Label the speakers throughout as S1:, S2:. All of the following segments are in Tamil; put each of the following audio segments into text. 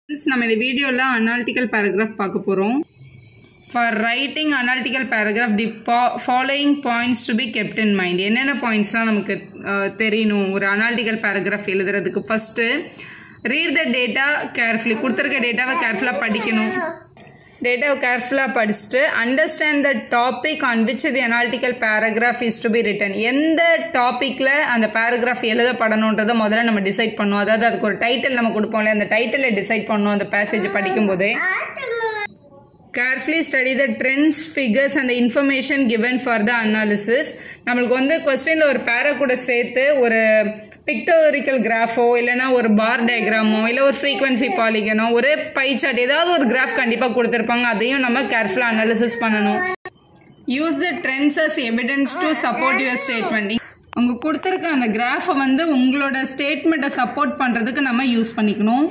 S1: நம்ம இந்த வீடியோல analytical paragraph பார்க்க போறோம். For writing analytical paragraph, the following points to be kept in mind. என்னென்ன பாயிண்ட்ஸ்லாம் நமக்கு தெரியணும் ஒரு analytical paragraph எழுதுறதுக்கு? First, read the data carefully. கொடுத்திருக்க டேட்டாவை கேர்ஃபுல்லா படிக்கணும். டேட்டாவை கேர்ஃபுல்லா படிச்சுட்டு understand the topic on which the analytical paragraph is to be written. எந்த டாபிக்ல அந்த paragraph எழுதப்படணும்ன்றதை முதல்ல நம்ம டிசைட் பண்ணுவோம். அதாவது அதுக்கு ஒரு டைட்டில் நம்ம கொடுப்போம்ல, அந்த டைட்டிலை டிசைட் பண்ணுவோம் அந்த பேசேஜ் படிக்கும்போதே. Carefully study the trends, figures and the information given for the analysis. நம்மளுக்கு வந்து கொஸ்டின்ல ஒரு பேரா கூட சேர்த்து ஒரு பிக்டோரிக்கல் கிராஃபோ இல்லைனா ஒரு பார் டயக்ராமோ இல்லை ஒரு ஃப்ரீக்வன்சி பாலிகனோ ஒரு பை சார்ட் ஏதாவது ஒரு கிராஃப் கண்டிப்பாக கொடுத்துருப்பாங்க. அதையும் நம்ம கேர்ஃபுல்லாக அனாலிசிஸ் பண்ணணும். Use the trends as evidence to support your statement. அவங்க கொடுத்துருக்க அந்த கிராஃபை வந்து உங்களோட ஸ்டேட்மெண்ட்டை சப்போர்ட் பண்ணுறதுக்கு நம்ம யூஸ் பண்ணிக்கணும்.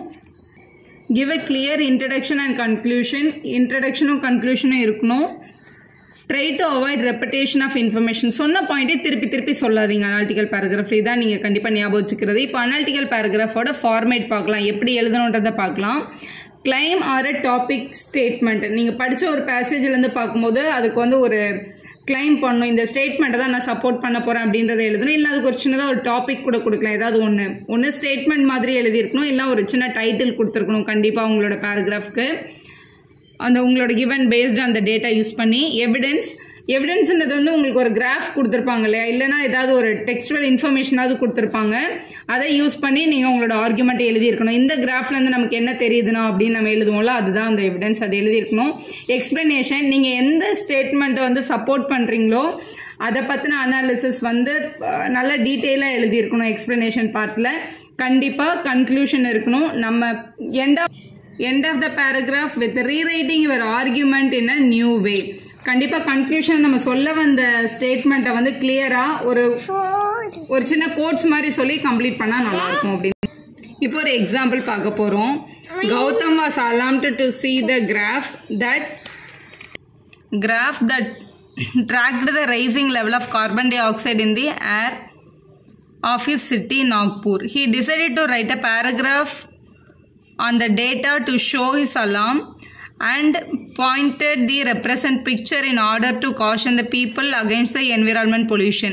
S1: Give a clear introduction and conclusion. Introduction conclusion இருக்கணும். Try to avoid repetition of information. சொன்ன பாயிண்டே திருப்பி சொல்லாதீங்க அனாலிட்டிக்கல் பேராகிராஃப். இதான் நீங்கள் கண்டிப்பாக ஞாபகம் வச்சுக்கிறது. இப்போ அனாலிட்டிக்கல் பேராகிராஃபோட ஃபார்மேட் பார்க்கலாம், எப்படி எழுதணுன்றதை பார்க்கலாம். Claim or a topic statement. நீங்கள் படித்த ஒரு பேசேஜ்லேருந்து பார்க்கும்போது அதுக்கு வந்து ஒரு கிளைம் பண்ணணும், இந்த ஸ்டேட்மெண்ட்டை தான் நான் சப்போர்ட் பண்ண போகிறேன் அப்படின்றத எழுதணும். இல்லை அதுக்கு ஒரு சின்னதாக ஒரு டாபிக் கூட கொடுக்கலாம். ஏதாவது ஒன்று ஸ்டேட்மெண்ட் மாதிரி எழுதியிருக்கணும், இல்லை ஒரு சின்ன டைட்டில் கொடுத்துருக்கணும் கண்டிப்பாக உங்களோட பேராகிராஃப்க்கு. அந்த உங்களோட கிவன் பேஸ்ட் அந்த டேட்டா யூஸ் பண்ணி. எவிடன்ஸ்ன்றது வந்து உங்களுக்கு ஒரு கிராஃப் கொடுத்துருப்பாங்க இல்லையா, இல்லைனா ஏதாவது ஒரு டெக்ஸ்டுவல் இன்ஃபர்மேஷனாவது கொடுத்துருப்பாங்க. அதை யூஸ் பண்ணி நீங்கள் உங்களோட ஆர்குமெண்ட் எழுதியிருக்கணும். இந்த கிராஃப்லேருந்து நமக்கு என்ன தெரியுதுனா அப்படின்னு நம்ம எழுதுவோம்ல, அதுதான் அந்த எவிடன்ஸ், அது எழுதியிருக்கணும். எக்ஸ்பிளனேஷன், நீங்கள் எந்த ஸ்டேட்மெண்ட்டை வந்து சப்போர்ட் பண்ணுறீங்களோ அதை பற்றின அனாலிசிஸ் வந்து நல்ல டீட்டெயிலாக எழுதியிருக்கணும். எக்ஸ்பிளனேஷன் பார்ட்டில் கண்டிப்பாக கன்க்ளூஷன் இருக்கணும். நம்ம end of the paragraph with rewriting your argument in a new way. கண்டிப்பா கன்க்ளூஷன் நம்ம சொல்ல வந்த ஸ்டேட்மெண்ட்டை வந்து கிளியரா ஒரு சின்ன கோட்ஸ் மாதிரி சொல்லி கம்ப்ளீட் பண்ணா நல்லா இருக்கும் அப்படின்னு. இப்போ ஒரு எக்ஸாம்பிள் பார்க்க போறோம். Gautham was alarmed to see the graph that tracked the rising level of carbon dioxide in the air of his city Nagpur. He decided to write a paragraph on the data to show his alarm and pointed the represent picture in order to caution the people against the environment pollution.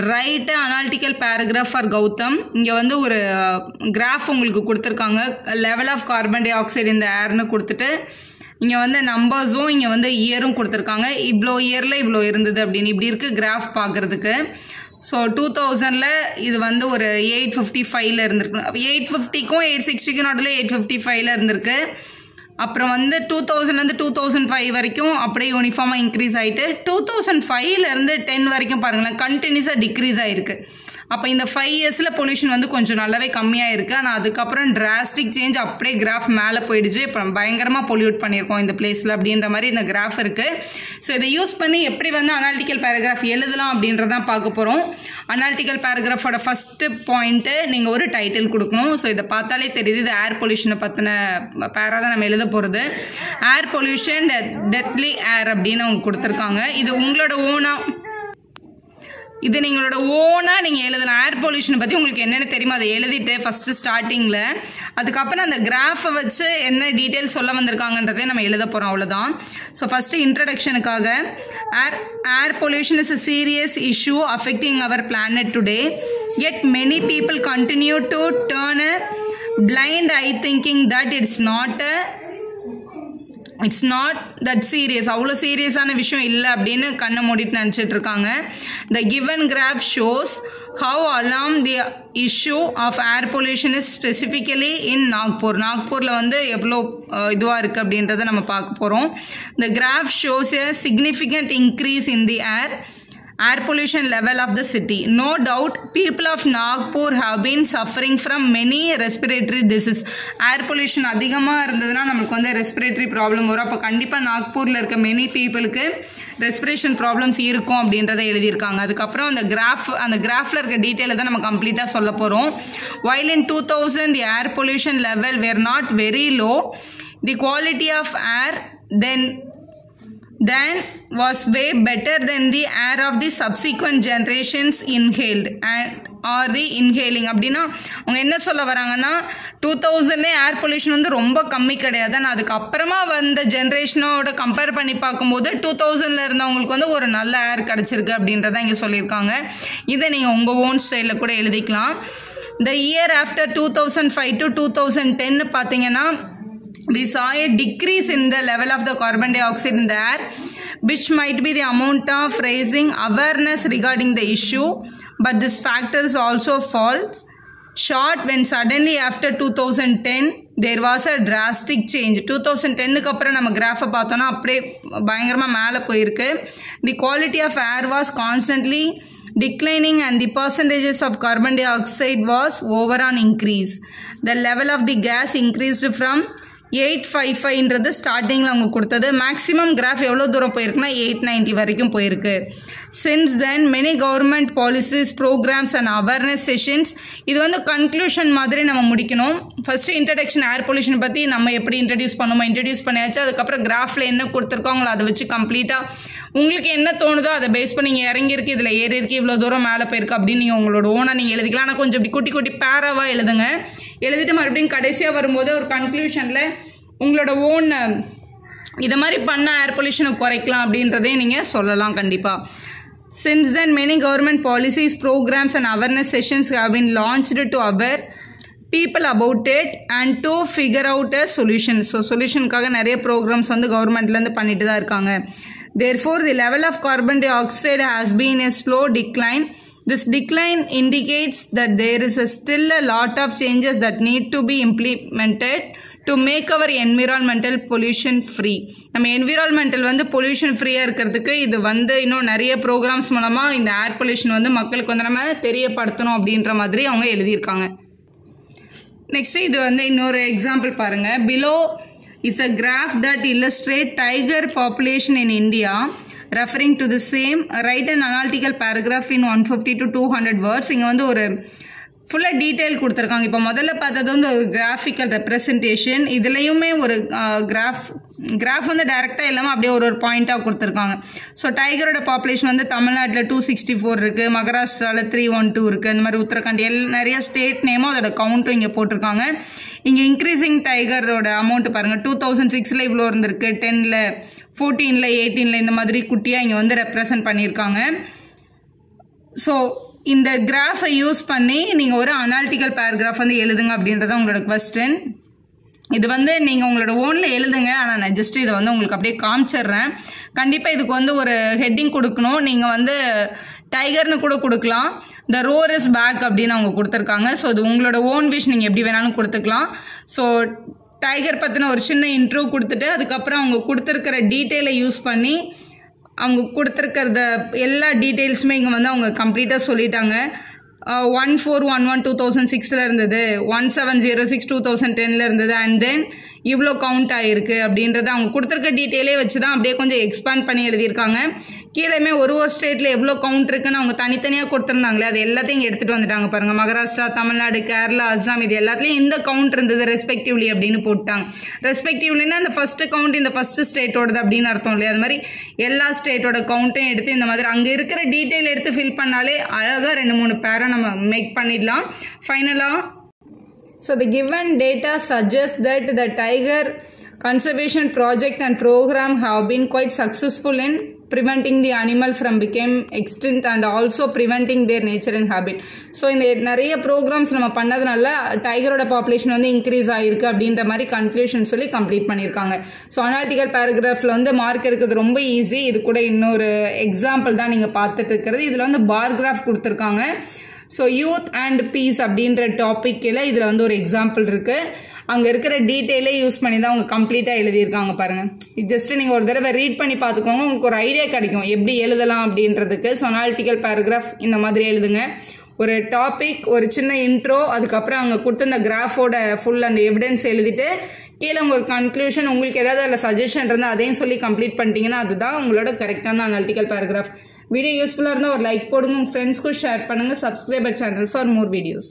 S1: Write an analytical paragraph for Gautam. இங்கே வந்து ஒரு கிராஃப் உங்களுக்கு கொடுத்துருக்காங்க, level of carbon dioxide இந்த ஏர்னு கொடுத்துட்டு இங்கே வந்து நம்பர்ஸும் இங்கே வந்து இயரும் கொடுத்துருக்காங்க. இவ்வளோ இயரில் இவ்வளோ இருந்தது அப்படின்னு இப்படி இருக்குது கிராஃப் பார்க்குறதுக்கு. ஸோ 2000 இது வந்து ஒரு 855 இருந்திருக்கு. 850க்கும் 860க்கும் நடுவில் 855 இருந்திருக்கு. அப்புறம் வந்து 2000 2005 வரைக்கும் அப்படியே யூனிஃபார்மாக இன்க்ரீஸ் ஆகிட்டு 2005 10 வரைக்கும் பாருங்களேன் கண்டினியூஸாக டிக்ரீஸ் ஆகிருக்கு. அப்போ இந்த 5 இயர்ஸில் பொல்யூஷன் வந்து கொஞ்சம் நல்லாவே கம்மியாக இருக்குது. ஆனால் அதுக்கப்புறம் டிராஸ்டிக் சேஞ்ச், அப்படியே கிராஃப் மேலே போயிடுச்சு. இப்போ பயங்கரமாக பொல்யூட் பண்ணியிருக்கோம் இந்த பிளேஸில் அப்படின்ற மாதிரி இந்த கிராஃப் இருக்குது. ஸோ இதை யூஸ் பண்ணி எப்படி வந்து அனாலிட்டிக்கல் பேராகிராஃப் எழுதலாம் அப்படின்றதான் பார்க்க போகிறோம். அனாலிட்டிக்கல் பேராகிராஃபோட ஃபஸ்ட்டு பாயிண்ட்டு நீங்கள் ஒரு டைட்டில் கொடுக்கணும். ஸோ இதை பார்த்தாலே தெரியுது, இது ஏர் பொல்யூஷனை பற்றின பேரா தான் நம்ம எழுத போகிறது. ஏர் பொல்யூஷன் டெத்லி ஏர் அப்படின்னு அவங்க கொடுத்துருக்காங்க. இது உங்களோட நீங்களோட ஓனாக நீங்கள் எழுதலாம். ஏர் பொல்யூஷனை பற்றி உங்களுக்கு என்னென்ன தெரியுமோ அதை எழுதிட்டு ஃபஸ்ட்டு ஸ்டார்டிங்கில், அதுக்கப்புறம் அந்த கிராஃபை வச்சு என்ன டீட்டெயில் சொல்ல வந்திருக்காங்கன்றதே நம்ம எழுத போகிறோம், அவ்வளோதான். ஸோ ஃபஸ்ட்டு இன்ட்ரடக்ஷனுக்காக, air pollution is a serious issue affecting our planet today, yet many people continue to turn a blind eye thinking that it's not that serious, அவ்வளோ சீரியஸான விஷயம் இல்லை அப்படின்னு கண்ணை மூடிட்டு நினச்சிட்டு இருக்காங்க. The given graph shows how alarmed the issue of air pollution is specifically in Nagpur. நாக்பூரில் வந்து எவ்வளோ இதுவாக இருக்குது அப்படின்றத நம்ம பார்க்க போகிறோம். The graph shows a significant increase in the air pollution level of the city. No doubt people of Nagpur have been suffering from many respiratory diseases. Air pollution அதிகமாக இருந்ததுன்னா நமக்கு வந்து ரெஸ்பிரேட்டரி ப்ராப்ளம் வரும். அப்போ கண்டிப்பாக நாக்பூரில் இருக்க மெனி பீப்புளுக்கு ரெஸ்பிரேஷன் ப்ராப்ளம்ஸ் இருக்கும் அப்படின்றத எழுதியிருக்காங்க. அதுக்கப்புறம் அந்த கிராஃபில் இருக்க டீட்டெயிலை தான் நம்ம கம்ப்ளீட்டாக சொல்ல போகிறோம். While in 2000 the air pollution level were not very low, the quality of air then was way better than the air of the subsequent generations inhaled, and are the inhaling. அப்படின்னா அவங்க என்ன சொல்ல வராங்கன்னா 2000 ஏர் பொல்யூஷன் வந்து ரொம்ப கம்மி கிடையாது. ஆனால் அதுக்கப்புறமா வந்த ஜென்ரேஷனோட கம்பேர் பண்ணி பார்க்கும்போது 2000 இருந்தவங்களுக்கு வந்து ஒரு நல்ல ஏர் கிடச்சிருக்கு அப்படின்றத இங்கே சொல்லியிருக்காங்க. இதை நீங்கள் உங்கள் ஓன் ஸ்டைலில் கூட எழுதிக்கலாம். The year after 2005 to 2010 பார்த்தீங்கன்னா we saw a decrease in the level of the carbon dioxide in the air, which might be the amount of raising awareness regarding the issue, but this factor is also false short when suddenly after 2010 there was a drastic change. 2010க்கு அப்புறம் நம்ம கிராஃபை பார்த்தோன்னா அப்படியே பயங்கரமாக மேலே போயிருக்கு. The quality of air was constantly declining and the percentages of carbon dioxide was over on increase. The level of the gas increased from 855 ஸ்டார்டிங்கில் அவங்க கொடுத்தது. மேக்ஸிமம் கிராஃப் எவ்வளோ தூரம் போயிருக்குன்னா 890 வரைக்கும் போயிருக்கு. Since then many government policies programmes and awareness sessions. இது வந்து கன்க்ளூஷன் மாதிரி நம்ம முடிக்கணும். ஃபர்ஸ்ட் இன்ட்ரடக்ஷன் ஏர் பொல்யூஷன் பற்றி நம்ம எப்படி இன்ட்ரடியூஸ் பண்ணுமோ இன்ட்ரடியூஸ் பண்ணியாச்சு. அதுக்கப்புறம் கிராஃபில் என்ன கொடுத்துருக்கோங்களோ அதை வச்சு கம்ப்ளீட்டாக உங்களுக்கு என்ன தோணுதோ அதை பேஸ் பண்ணி நீங்கள் இறங்கியிருக்கு, இதில் ஏறி இருக்கு, இவ்வளோ தூரம் மேலே போயிருக்கு அப்படின்னு நீங்கள் உங்களோட ஓனாக நீங்கள் எழுதிக்கலாம். ஆனால் கொஞ்சம் இப்படி குட்டி குட்டி பேராவாக எழுதுங்க. எழுதிட்டு மறுபடியும் கடைசியாக வரும்போது ஒரு கன்க்ளூஷனில் உங்களோட ஓன் இதை மாதிரி பண்ண ஏர் பொல்யூஷனை குறைக்கலாம் அப்படின்றதையும் நீங்கள் சொல்லலாம் கண்டிப்பாக. Since then, many government policies, programs and awareness sessions have been launched to aware people about it and to figure out a solution. So, solutionக்காக நிறைய programs வந்து கவர்மெண்ட்லேருந்து பண்ணிட்டு தான் இருக்காங்க. Therefore, the level of carbon dioxide has been a slow decline. This decline indicates that there is still a lot of changes that need to be implemented to make our environmental pollution free. நம்ம environmental வந்து pollution ஃப்ரீயாக இருக்கிறதுக்கு இது வந்து இன்னும் நிறைய ப்ரோக்ராம்ஸ் மூலமாக இந்த ஏர் பொல்யூஷன் வந்து மக்களுக்கு வந்து நம்ம தெரியப்படுத்தணும் அப்படின்ற மாதிரி அவங்க எழுதியிருக்காங்க. நெக்ஸ்ட் இது வந்து இன்னொரு எக்ஸாம்பிள் பாருங்கள். Below is a graph that illustrates tiger population in India. Referring to the same, write an analytical paragraph in 150 to 200 words. இங்கே வந்து ஒரு ஃபுல்லாக டீட்டெயில் கொடுத்துருக்காங்க. இப்போ முதல்ல பார்த்தது வந்து ஒரு கிராஃபிக்கல் ரெப்ரசன்டேஷன். இதுலேயுமே ஒரு கிராஃப் வந்து டைரெக்டாக இல்லாமல் அப்படியே ஒரு பாயிண்ட்டாக கொடுத்துருக்காங்க. ஸோ டைகரோட பாப்புலேஷன் வந்து தமிழ்நாட்டில் 264 இருக்குது, மகாராஷ்டிராவில் 312 இருக்குது, இந்த மாதிரி உத்தரகாண்ட் நிறைய ஸ்டேட் நேமும் அதோட கவுண்ட்டும் இங்கே போட்டிருக்காங்க. இங்கே இன்க்ரீசிங் டைகரோட அமௌண்ட் பாருங்கள். 2006 இவ்வளோ இருந்திருக்கு, 10, 14, 18 இந்த மாதிரி குட்டியாக இங்கே வந்து ரெப்ரசன்ட் பண்ணியிருக்காங்க. ஸோ இந்த கிராஃபை யூஸ் பண்ணி நீங்கள் ஒரு அனாலிட்டிக்கல் பேராகிராஃப் வந்து எழுதுங்க அப்படின்றத உங்களோட கொஸ்டின். இது வந்து நீங்கள் உங்களோட ஓனில் எழுதுங்க. ஆனால் நான் ஜஸ்ட் இதை வந்து உங்களுக்கு அப்படியே காமிச்சிடுறேன். கண்டிப்பாக இதுக்கு வந்து ஒரு ஹெட்டிங் கொடுக்கணும். நீங்கள் வந்து டைகர்னு கூட கொடுக்கலாம். த ரோர் இஸ் பேக் அப்படின்னு அவங்க கொடுத்துருக்காங்க. ஸோ அது உங்களோட ஓன் விஷ், நீங்கள் எப்படி வேணாலும் கொடுத்துக்கலாம். ஸோ டைகர் பற்றின ஒரு சின்ன இன்ட்ரோ கொடுத்துட்டு அதுக்கப்புறம் அவங்க கொடுத்துருக்கிற டீட்டெயிலை யூஸ் பண்ணி அவங்க கொடுத்துருக்கிறத எல்லா டீட்டெயில்ஸுமே இங்கே வந்து அவங்க கம்ப்ளீட்டாக சொல்லிட்டாங்க. 1411 2006 இருந்தது, 1706 2010 இருந்தது, அண்ட் தென் இவ்வளோ கவுண்ட் ஆகிருக்கு அப்படின்றத அவங்க கொடுத்துருக்க டீட்டெயிலே வச்சு தான் அப்படியே கொஞ்சம் எக்ஸ்பேண்ட் பண்ணி எழுதியிருக்காங்க. கீழேயுமே ஒரு ஸ்டேட்டில் எவ்வளோ கவுண்ட் இருக்குன்னு அவங்க தனித்தனியாக கொடுத்துருந்தாங்களே அது எல்லாத்தையும் இங்கே எடுத்துகிட்டு வந்துட்டாங்க பாருங்கள். மகாராஷ்டிரா, தமிழ்நாடு, கேரளா, அஸ்ஸாம் இது எல்லாத்துலேயும் இந்த கவுண்ட் இருந்தது ரெஸ்பெக்டிவ்லி அப்படின்னு போட்டாங்க. ரெஸ்பெக்டிவ்லின்னா அந்த ஃபஸ்ட்டு கவுண்ட் இந்த ஃபஸ்ட்டு ஸ்டேட்டோடது அப்படின்னு அர்த்தம் இல்லையா? அது மாதிரி எல்லா ஸ்டேட்டோட கவுண்ட்டையும் எடுத்து இந்த மாதிரி அங்கே இருக்கிற டீட்டெயில் எடுத்து ஃபில் பண்ணாலே அழகாக 2-3 பேரை நம்ம மேக் பண்ணிடலாம் ஃபைனலாக. So the given data suggests that the tiger conservation project and program have been quite successful in preventing the animal from becoming extinct and also preventing their nature and habit. So இந்த நிறைய ப்ரோக்ராம்ஸ் நம்ம பண்ணதுனால டைகரோட பாப்புலேஷன் வந்து இன்க்ரீஸ் ஆகிருக்கு அப்படின்ற மாதிரி கன்க்ளூஷன் சொல்லி கம்ப்ளீட் பண்ணியிருக்காங்க. ஸோ அனாலிட்டிக்கல் பேராகிராஃபில் வந்து மார்க் எடுக்கிறது ரொம்ப ஈஸி. இது கூட இன்னொரு எக்ஸாம்பிள் தான் நீங்கள் பார்த்துட்டு இருக்கிறது. இதில் வந்து பார் கிராஃப் கொடுத்துருக்காங்க. ஸோ யூத் அண்ட் பீஸ் அப்படின்ற டாப்பிக்கில் இதில் வந்து ஒரு எக்ஸாம்பிள் இருக்குது. அங்கே இருக்கிற டீட்டெயிலே யூஸ் பண்ணி தான் அவங்க கம்ப்ளீட்டாக எழுதியிருக்காங்க பாருங்கள். இது ஜஸ்ட்டு நீங்கள் ஒரு தடவை ரீட் பண்ணி பார்த்துக்கோங்க, உங்களுக்கு ஒரு ஐடியா கிடைக்கும் எப்படி எழுதலாம் அப்படின்றதுக்கு. ஸோ அனாலிட்டிக்கல் பேராகிராஃப் இந்த மாதிரி எழுதுங்க. ஒரு டாபிக், ஒரு சின்ன இன்ட்ரோ, அதுக்கப்புறம் அவங்க கொடுத்த அந்த கிராஃபோட ஃபுல் அந்த எவிடன்ஸ் எழுதிட்டு கீழே உங்களுக்கு கன்க்ளூஷன், உங்களுக்கு ஏதாவது அதில் சஜஷன் இருந்தால் அதையும் சொல்லி கம்ப்ளீட் பண்ணிட்டீங்கன்னா அதுதான் உங்களோட கரெக்டான அனாலிட்டிக்கல் பேராகிராஃப். வீடியோ யூஸ்ஃபுல்லாக இருந்தால் ஒரு லைக் போடுங்க, உங்கள் ஃப்ரெண்ட்ஸ்க்கும் ஷேர் பண்ணுங்கள். Subscriber channel for more videos.